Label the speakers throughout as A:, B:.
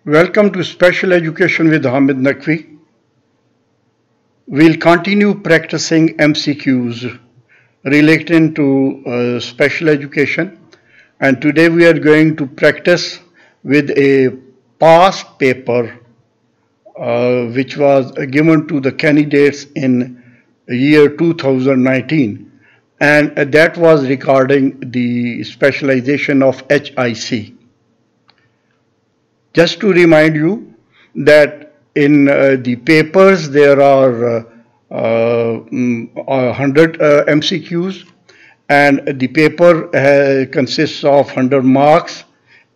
A: Welcome to Special Education with Hamid Naqvi. We'll continue practicing MCQs relating to special education, and today we are going to practice with a past paper which was given to the candidates in year 2019, and that was regarding the specialization of HIC. Just to remind you that in the papers there are 100 MCQs, and the paper consists of 100 marks,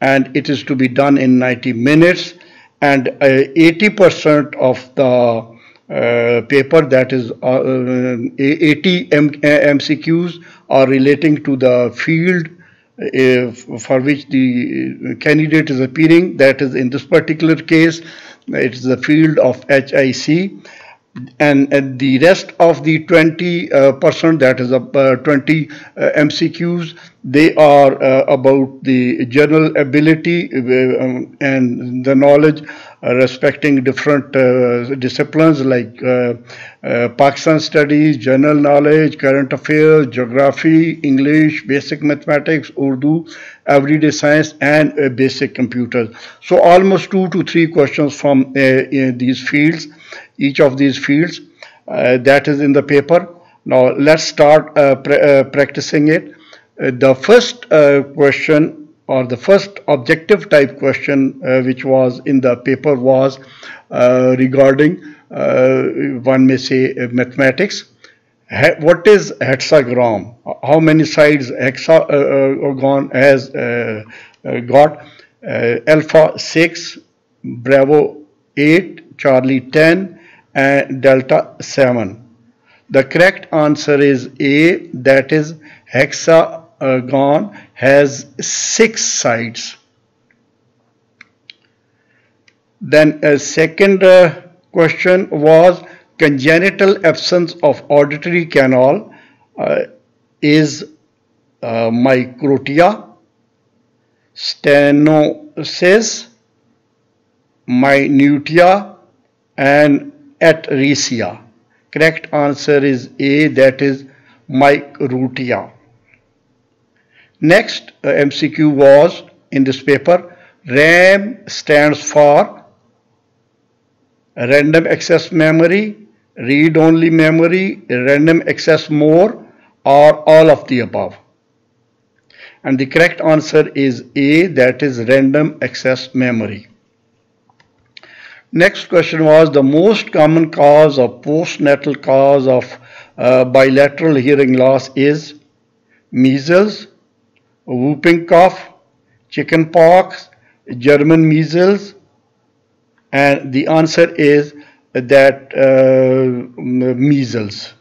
A: and it is to be done in 90 minutes, and 80% of the paper, that is 80 MCQs, are relating to the field for which the candidate is appearing. That is, in this particular case, it is the field of HIC, and the rest of the 20%, that is 20 MCQs, they are about the general ability and the knowledge respecting different disciplines like Pakistan studies, general knowledge, current affairs, geography, English, basic mathematics, Urdu, everyday science, and basic computers. So almost 2 to 3 questions from these fields, each of these fields, that is in the paper. Now let's start practicing it. The first question, or the first objective type question which was in the paper, was regarding, one may say, mathematics. What is hexagram? How many sides hexagon has got? Alpha 6, Bravo 8, Charlie 10, and Delta 7. The correct answer is A, that is hexagon has 6 sides. Then a second question was congenital absence of auditory canal is microtia, stenosis, minutia, and atresia. Correct answer is A, that is microtia. Next MCQ was in this paper, RAM stands for random access memory, read-only memory, random access more, or all of the above. And the correct answer is A, that is random access memory. Next question was the most common cause of postnatal cause of bilateral hearing loss is measles, whooping cough, chicken pox, German measles, and the answer is that measles.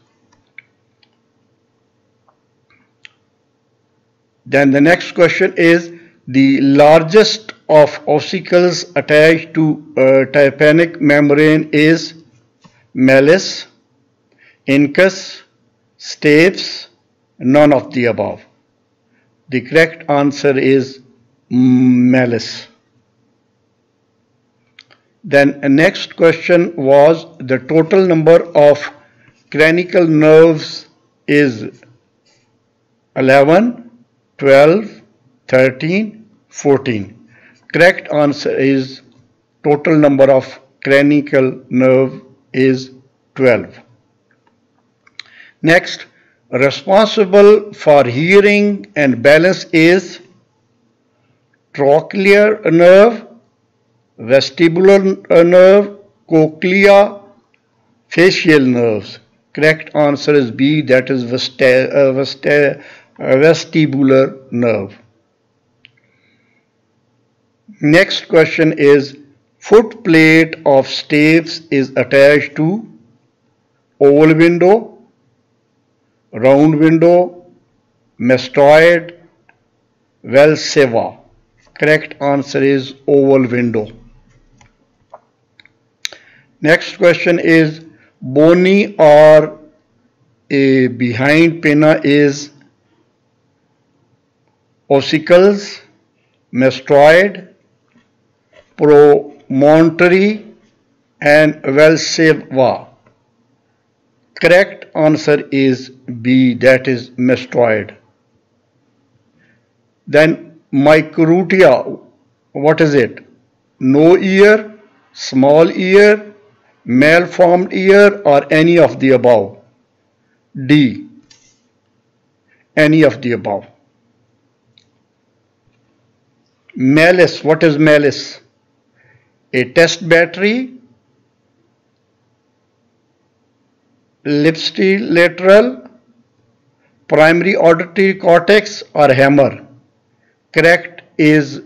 A: Then the next question is the largest of ossicles attached to tympanic membrane is malleus, incus, stapes, none of the above. The correct answer is malleus. Then the next question was the total number of cranial nerves is 11, 12, 13, 14. Correct answer is total number of cranial nerve is 12. Next, responsible for hearing and balance is trochlear nerve, vestibular nerve, cochlea, facial nerves. Correct answer is B, that is vestibular nerve. Next question is foot plate of stapes is attached to oval window, round window, mastoid, valseva. Correct answer is oval window. Next question is bony or a behind pinna is ossicles, mastoid, proximal Monterey, and Valseva. Correct answer is B, that is mastoid. Then microtia, what is it? No ear, small ear, malformed ear, or any of the above? D, any of the above. Malice, what is malice? A test battery, ipsilateral, primary auditory cortex, or hammer? Correct is,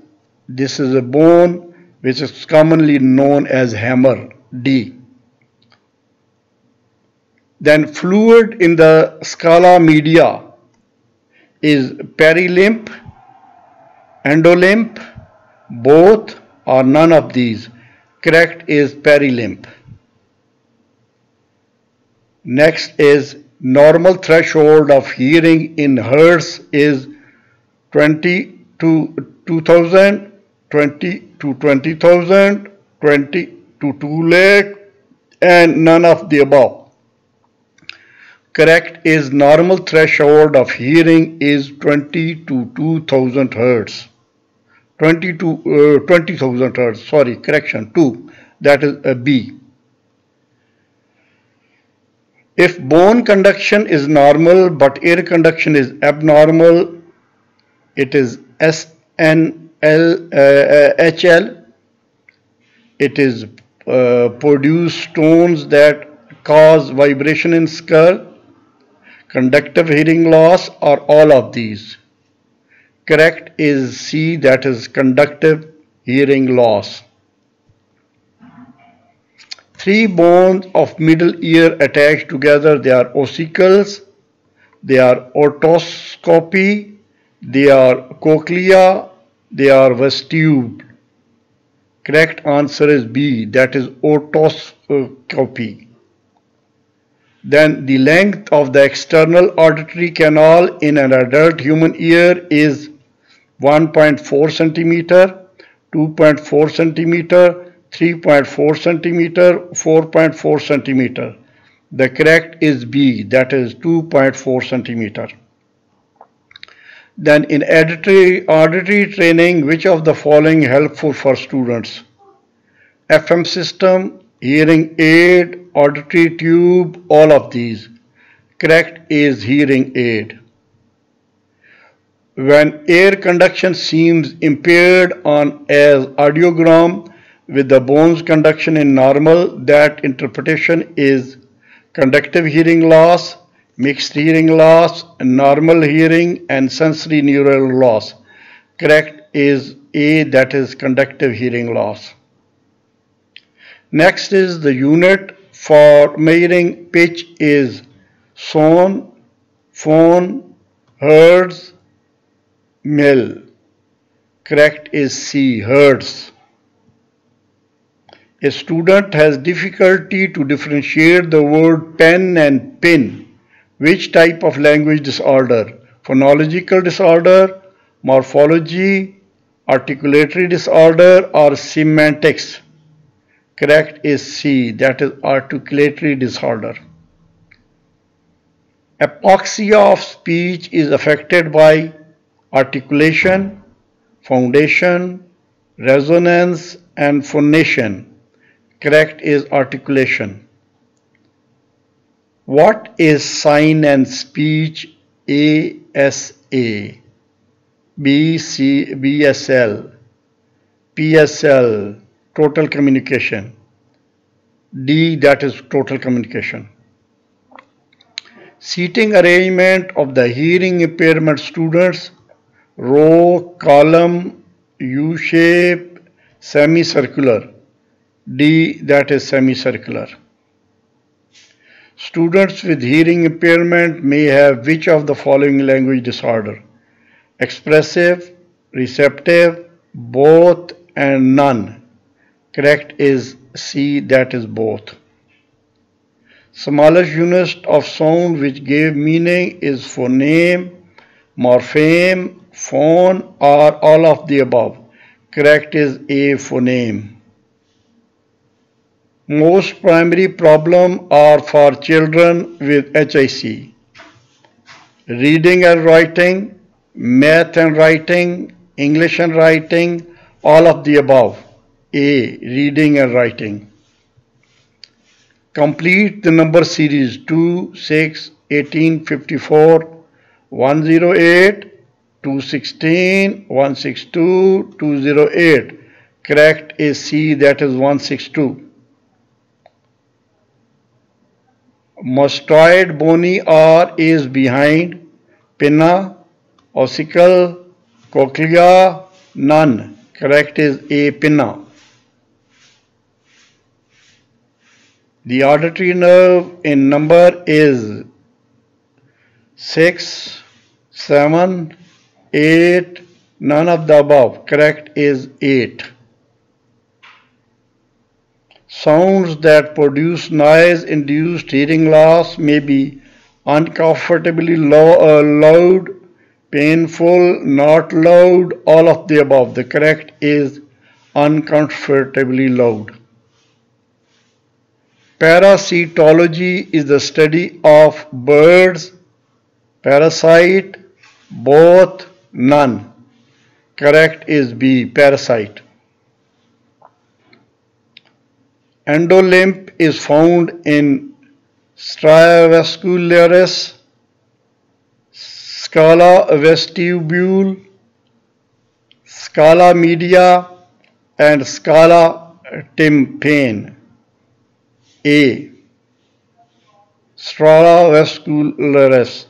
A: this is a bone which is commonly known as hammer, D. Then fluid in the scala media is perilymph, endolymph, both, or none of these? Correct is perilymph. Next is normal threshold of hearing in hertz is 20 to 2000, 20 to 20,000, 20 to 2 lakh, and none of the above. Correct is normal threshold of hearing is 20 to 2000 hertz. 20,000 hertz, sorry, correction, 2, that is a B. If bone conduction is normal but air conduction is abnormal, it is SNHL. It is produce tones that cause vibration in skull, conductive hearing loss, or all of these. Correct is C, that is conductive hearing loss. 3 bones of middle ear attached together, they are ossicles, they are otoscopy, they are cochlea, they are vestibule. Correct answer is B, that is otoscopy. Then the length of the external auditory canal in an adult human ear is 1.4 centimeter, 2.4 centimeter, 3.4 centimeter, 4.4 centimeter. The correct is B, that is 2.4 centimeter. Then in auditory training, which of the following helpful for students? FM system, hearing aid, auditory tube, all of these. Correct is hearing aid. When air conduction seems impaired on as audiogram with the bones conduction in normal, that interpretation is conductive hearing loss, mixed hearing loss, normal hearing, and sensory neural loss. Correct is A, that is conductive hearing loss. Next is the unit for measuring pitch is son, phone, hertz, mil. Correct is C, hertz. A student has difficulty to differentiate the word pen and pin. Which type of language disorder? Phonological disorder, morphology, articulatory disorder, or semantics? Correct is C, that is articulatory disorder. Apoxia of speech is affected by articulation, foundation, resonance, and phonation. Correct is articulation. What is sign and speech? ASA, BSL, PSL, total communication. D, that is total communication. Seating arrangement of the hearing impairment students: row, column, U-shape, semicircular. D, that is semicircular. Students with hearing impairment may have which of the following language disorder? Expressive, receptive, both, and none. Correct is C, that is both. Smallest unit of sound which gave meaning is phoneme, morpheme, phone, or all of the above. Correct is A, phoneme. Most primary problems are for children with HIC. Reading and writing, math and writing, English and writing, all of the above. A. Reading and writing. Complete the number series 2, 6, 18, 54, 108, 216, 162, 208. Correct is C, that is 162. Mastoid bony R is behind, pinna, ossicle, cochlea, none. Correct is A, pinna. The auditory nerve in number is 6, 7, 8, none of the above. Correct is 8. Sounds that produce noise-induced hearing loss may be uncomfortably loud, painful, not loud, all of the above. The correct is uncomfortably loud. Parasitology is the study of birds. Parasite, both, none. Correct is B, parasite. Endolymph is found in stria vascularis, scala vestibule, scala media, and scala tympane. A. Stria vascularis.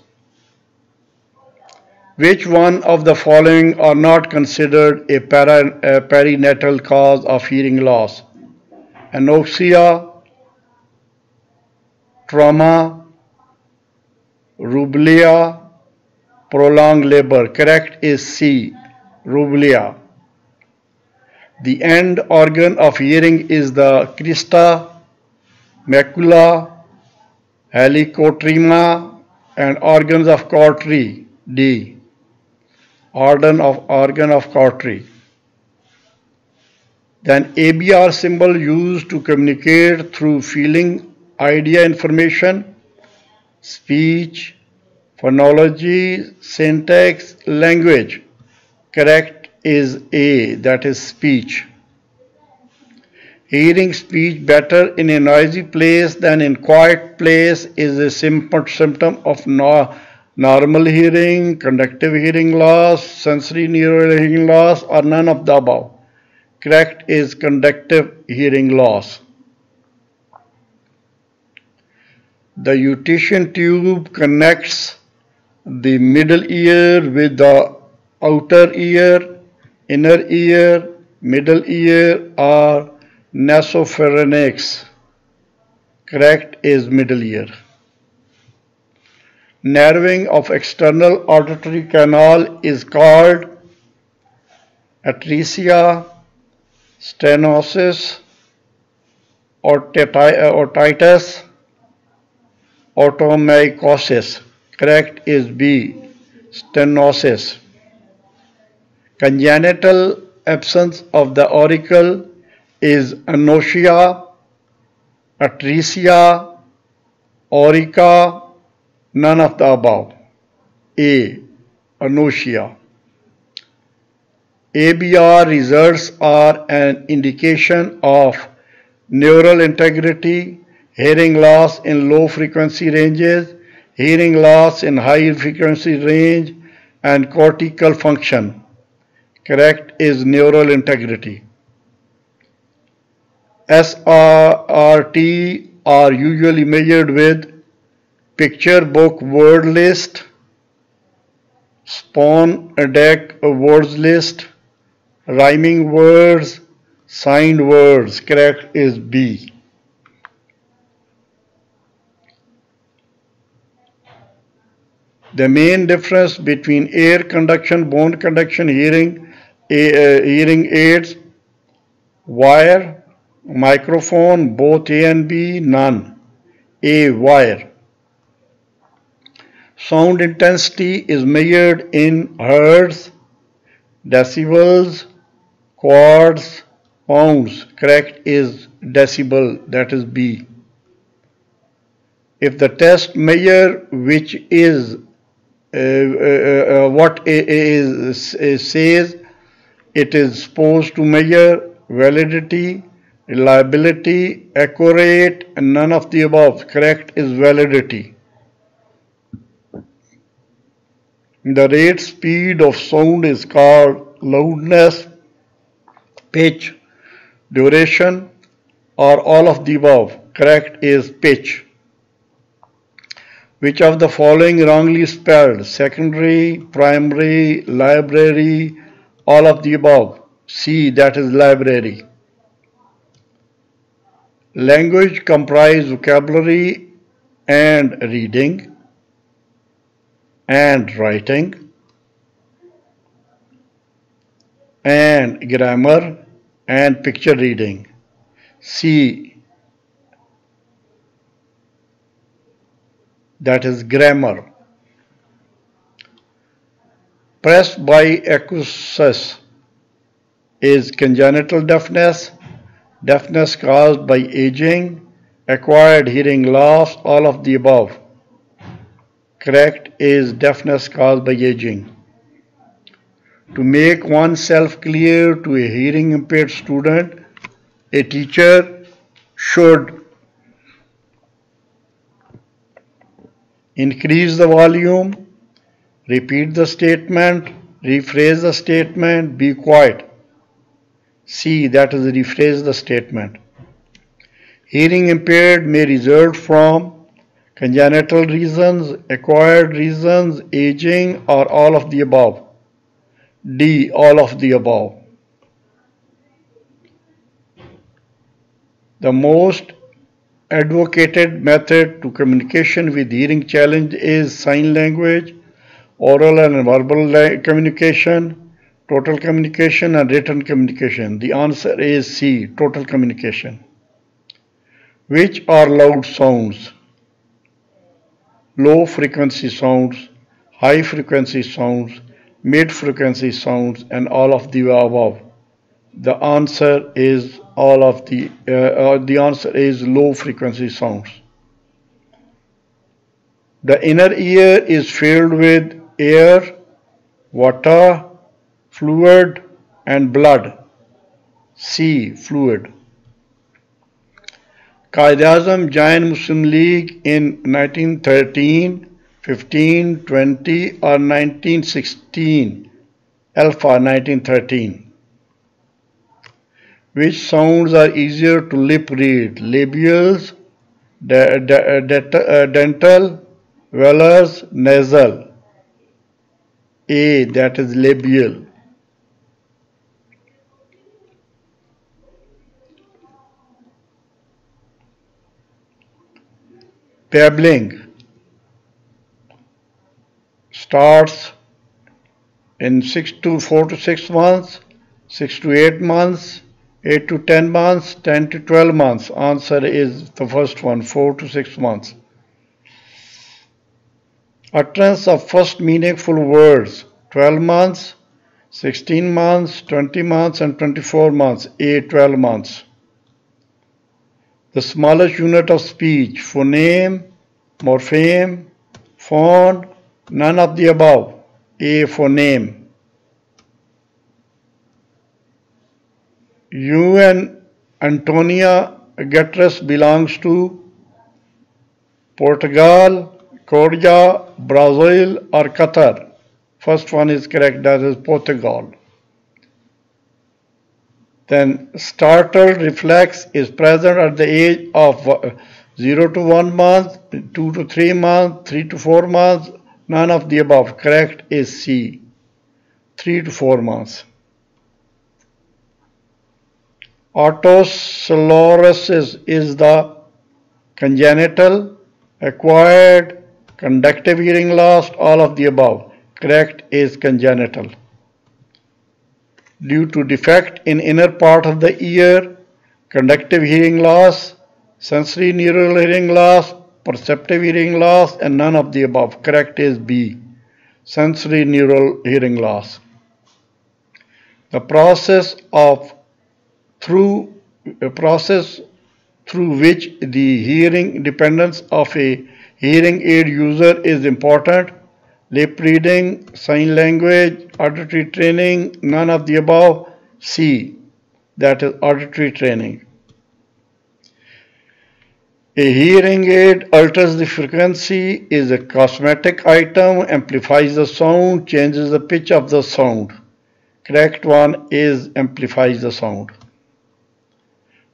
A: Which one of the following are not considered a perinatal cause of hearing loss? Anoxia, trauma, rubella, prolonged labor. Correct is C, rubella. The end organ of hearing is the crista, macula, helicotrema, and organs of cautery. D. Organ of cautery. Then ABR symbol used to communicate through feeling, idea information, speech, phonology, syntax, language. Correct is A, that is speech. Hearing speech better in a noisy place than in quiet place is a symptom of normal hearing, conductive hearing loss, sensory neural hearing loss, or none of the above. Correct is conductive hearing loss. The eustachian tube connects the middle ear with the outer ear, inner ear, middle ear, or nasopharynx. Correct is middle ear. Narrowing of external auditory canal is called atresia, stenosis, otitis, otomycosis. Correct is B, stenosis. Congenital absence of the auricle is anoxia, atresia, aurica, none of the above. A, anoxia. ABR results are an indication of neural integrity, hearing loss in low frequency ranges, hearing loss in high frequency range, and cortical function. Correct is neural integrity. SRT are usually measured with picture book word list, spawn deck words list, rhyming words, signed words. Correct is B. The main difference between air conduction, bone conduction, hearing aids, wire, microphone, both A and B, none. A, wire. Sound intensity is measured in hertz, decibels, quarts, pounds. Correct is decibel, that is B. If the test measure which is what says it is supposed to measure, validity, reliability, accurate, and none of the above. Correct is validity. The rate speed of sound is called loudness, pitch, duration, or all of the above. Correct is pitch. Which of the following wrongly spelled? Secondary, primary, library, all of the above. C, that is library. Language comprise vocabulary and reading and writing and grammar and picture reading. C, that is grammar. Presbyacusis is congenital deafness, deafness caused by aging, acquired hearing loss, all of the above. Correct is deafness caused by aging. To make oneself clear to a hearing impaired student, a teacher should increase the volume, repeat the statement, rephrase the statement, be quiet. C, that is rephrase the statement. Hearing impaired may result from congenital reasons, acquired reasons, aging, or all of the above. D, all of the above. The most advocated method to communication with hearing challenge is sign language, oral and verbal communication, total communication, and written communication. The answer is C, total communication. Which are loud sounds? Low frequency sounds, high frequency sounds, mid frequency sounds, and all of the above. The answer is answer is low frequency sounds. The inner ear is filled with air, water, fluid, and blood. C, fluid. Qaid-e-Azam joined Muslim League in 1913, 15, 20, or 1916. Alpha 1913. Which sounds are easier to lip read? Labials, dental, velars, nasal. A, that is labial. Babbling starts in 4 to 6 months, 6 to 8 months, 8 to 10 months, 10 to 12 months. Answer is the first one, 4 to 6 months. Utterance of first meaningful words, 12 months, 16 months, 20 months, and 24 months. A, 12 months. The smallest unit of speech, phoneme, morpheme, phone, none of the above. A, phoneme. UN Antonia Guterres belongs to Portugal, Korea, Brazil, or Qatar. First one is correct, that is Portugal. Then startled reflex is present at the age of 0 to 1 month, 2 to 3 months, 3 to 4 months, none of the above. Correct is C, 3 to 4 months. Otosclerosis is the congenital, acquired, conductive hearing loss, all of the above. Correct is congenital. Due to defect in inner part of the ear, conductive hearing loss, sensory neural hearing loss, perceptive hearing loss, and none of the above. Correct is B, sensory neural hearing loss. The process of through a process through which the hearing dependence of a hearing aid user is important. Lip reading, sign language, auditory training, none of the above. C, that is auditory training. A hearing aid alters the frequency, is a cosmetic item, amplifies the sound, changes the pitch of the sound. Correct one is amplifies the sound.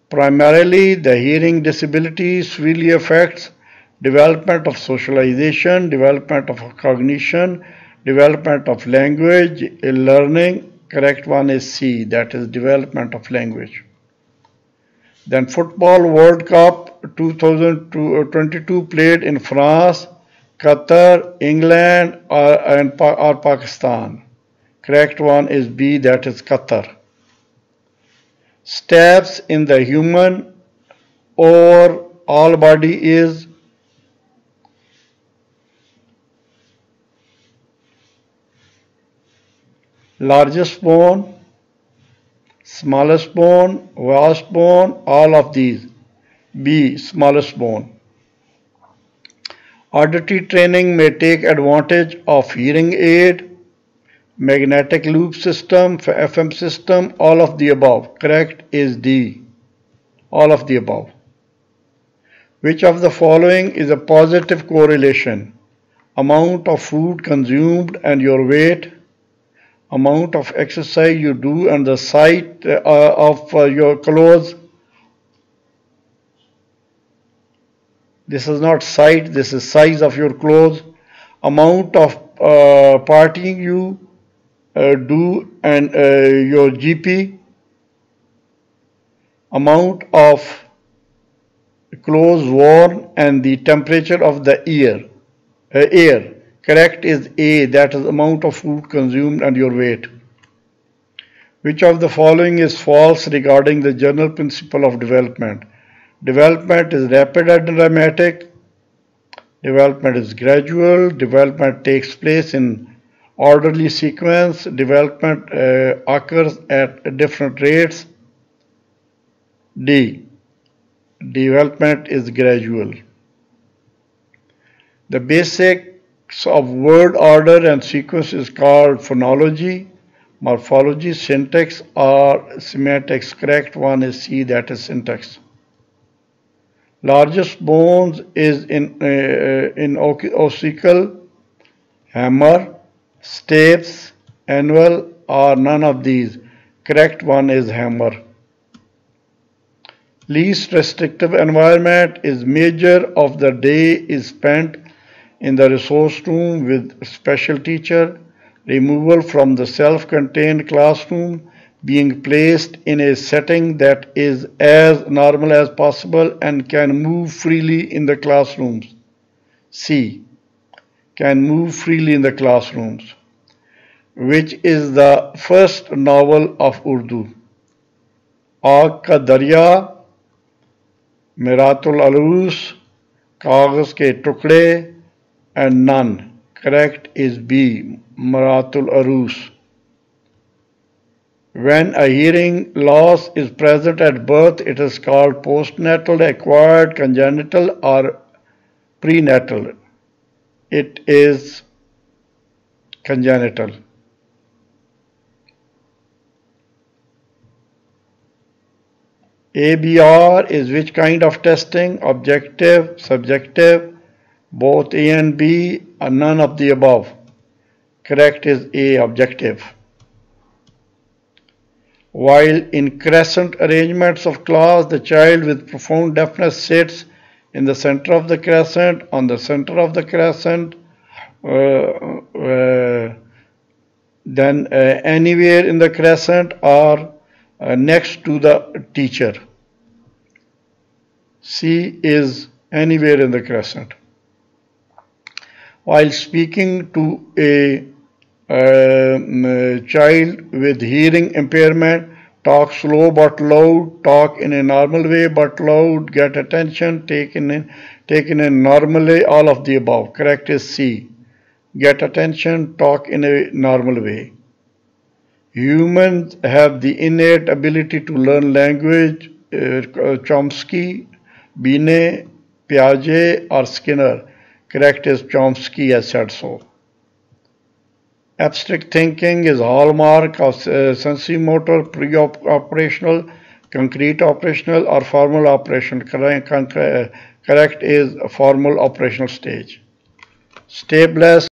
A: Primarily, the hearing disability severely affects development of socialization, development of cognition, development of language, learning. Correct one is C, that is development of language. Then Football World Cup 2022 played in France, Qatar, England or Pakistan. Correct one is B, that is Qatar. Steps in the human or all body is largest bone, smallest bone, vast bone, all of these. B, smallest bone. Auditory training may take advantage of hearing aid, magnetic loop system, FM system, all of the above. Correct is D, all of the above. Which of the following is a positive correlation? Amount of food consumed and your weight, amount of exercise you do and the size of your clothes. This is not size, this is size of your clothes. Amount of partying you do and your GP. Amount of clothes worn and the temperature of the air. Correct is A, that is amount of food consumed and your weight. Which of the following is false regarding the general principle of development? Development is rapid and dramatic. Development is gradual. Development takes place in orderly sequence. Development occurs at different rates. D, development is gradual. The basics of word order and sequence is called phonology, morphology, syntax or semantics. Correct one is C, that is syntax. Largest bones is in ossicle, hammer, stapes, anvil or none of these. Correct one is hammer. Least restrictive environment is major of the day is spent in the resource room with special teacher, removal from the self-contained classroom, being placed in a setting that is as normal as possible and can move freely in the classrooms. C, can move freely in the classrooms. Which is the first novel of Urdu? Aag Ka Darya, Miratul Alus, Kagaz Ke Tukde, and none. Correct is B, Maratul Arus. When a hearing loss is present at birth, it is called postnatal, acquired, congenital or prenatal. It is congenital. ABR is which kind of testing? Objective, subjective, both A and B, or none of the above. Correct is A, objective. While in crescent arrangements of class, the child with profound deafness sits in the center of the crescent, on the center of the crescent, then anywhere in the crescent or next to the teacher. C is anywhere in the crescent. While speaking to a child with hearing impairment, talk slow but loud, talk in a normal way but loud, get attention, take in a normal way, all of the above. Correct is C. Get attention, talk in a normal way. Humans have the innate ability to learn language. Chomsky, Binet, Piaget, or Skinner. Correct is Chomsky has said so. Abstract thinking is a hallmark of sensory-motor, pre-operational, concrete operational, or formal operational. Correct is formal operational stage. Stay blessed.